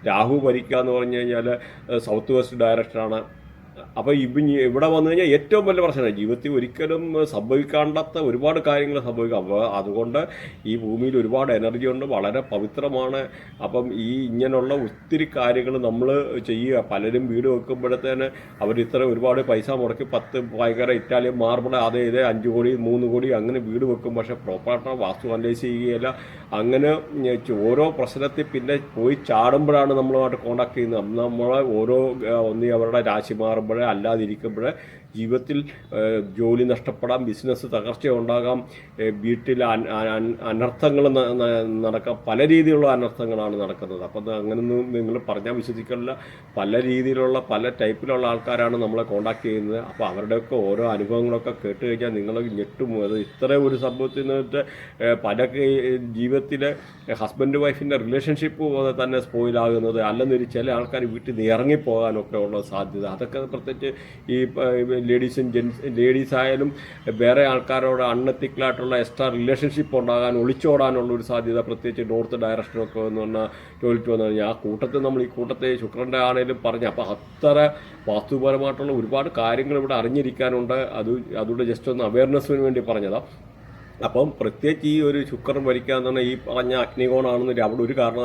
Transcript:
രാഹു ഭരിക്കുക എന്ന് പറഞ്ഞു കഴിഞ്ഞാൽ സൗത്ത് വെസ്റ്റ് ഡയറക്ഷനാണ്. അപ്പോൾ ഇവിടെ വന്നു കഴിഞ്ഞാൽ ഏറ്റവും വലിയ പ്രശ്നമാണ് ജീവിതത്തിൽ ഒരിക്കലും സംഭവിക്കാണ്ടാത്ത ഒരുപാട് കാര്യങ്ങൾ സംഭവിക്കാം. അപ്പോൾ അതുകൊണ്ട് ഈ ഭൂമിയിൽ ഒരുപാട് എനർജി ഉണ്ട്, വളരെ പവിത്രമാണ്. അപ്പം ഇങ്ങനെയുള്ള ഒത്തിരി കാര്യങ്ങൾ നമ്മൾ ചെയ്യുക. പലരും വീട് വെക്കുമ്പോഴത്തേന് അവർ ഒരുപാട് പൈസ മുടക്കി 10 ഭയങ്കര ഇറ്റാലിയൻ മാർബിൾ അതേ 5 കോടി 3 കോടി അങ്ങനെ വീട് വെക്കും. പക്ഷേ പ്രോപ്പറായിട്ട് വാസ്തു അനലൈസ് ചെയ്യുകയില്ല. അങ്ങനെ ഓരോ പ്രശ്നത്തിൽ പിന്നെ പോയി ചാടുമ്പോഴാണ് നമ്മളുമായിട്ട് കോണ്ടാക്ട് ചെയ്യുന്നത്. നമ്മളെ ഒന്നി അവരുടെ രാശി മാറുമ്പോഴേ അല്ലാതിരിക്കുമ്പോഴേ ജീവിതത്തിൽ ജോലി നഷ്ടപ്പെടാം, ബിസിനസ് തകർച്ച ഉണ്ടാകാം, വീട്ടിൽ അനർത്ഥങ്ങൾ നടക്കാം, പല രീതിയിലുള്ള അനർത്ഥങ്ങളാണ് നടക്കുന്നത്. അപ്പം അങ്ങനെയൊന്നും നിങ്ങൾ പറഞ്ഞാൽ വിശ്വസിക്കില്ല. പല രീതിയിലുള്ള പല ടൈപ്പിലുള്ള ആൾക്കാരാണ് നമ്മളെ കോണ്ടാക്ട് ചെയ്യുന്നത്. അപ്പോൾ അവരുടെയൊക്കെ ഓരോ അനുഭവങ്ങളൊക്കെ കേട്ട് കഴിഞ്ഞാൽ നിങ്ങൾ ഞെട്ടും. അത് ഇത്ര ഒരു സംഭവത്തിൽ നിന്നിട്ട് പല ജീവിതത്തിലെ ഹസ്ബൻഡ് വൈഫിൻ്റെ റിലേഷൻഷിപ്പ് തന്നെ സ്പോയിലാകുന്നത്, അല്ലെന്നൊരു ചില ആൾക്കാർ വീട്ടിൽ നിന്ന് ഇറങ്ങിപ്പോകാനൊക്കെ ഉള്ള സാധ്യത. അതൊക്കെ പ്രത്യേകിച്ച് ഈ ലേഡീസ് ആയാലും വേറെ ആൾക്കാരോട് അൺഎത്തിക്കലായിട്ടുള്ള എക്സ്ട്രാ റിലേഷൻഷിപ്പ് ഉണ്ടാകാൻ ഒളിച്ചോടാനുള്ള ഒരു സാധ്യത, പ്രത്യേകിച്ച് നോർത്ത് ഡയറക്ഷനൊക്കെ എന്ന് പറഞ്ഞാൽ ടോയ്ലറ്റ് വന്നു കഴിഞ്ഞാൽ ആ കൂട്ടത്തിൽ നമ്മൾ ഈ കൂട്ടത്തെ ശുക്രൻ്റെ ആണെങ്കിലും പറഞ്ഞു. അപ്പോൾ അത്ര വാസ്തുപരമായിട്ടുള്ള ഒരുപാട് കാര്യങ്ങൾ ഇവിടെ അറിഞ്ഞിരിക്കാനുണ്ട്. അതുകൊണ്ട് ജസ്റ്റ് ഒന്ന് അവയർനെസ്സിന് വേണ്ടി പറഞ്ഞതാണ്. അപ്പം പ്രത്യേകിച്ച് ഈ ഒരു ശുക്രൻ ഭരിക്കുക എന്ന് പറഞ്ഞാൽ ഈ പറഞ്ഞ അഗ്നികോണാണെന്നൊരു അവിടെ ഒരു കാരണം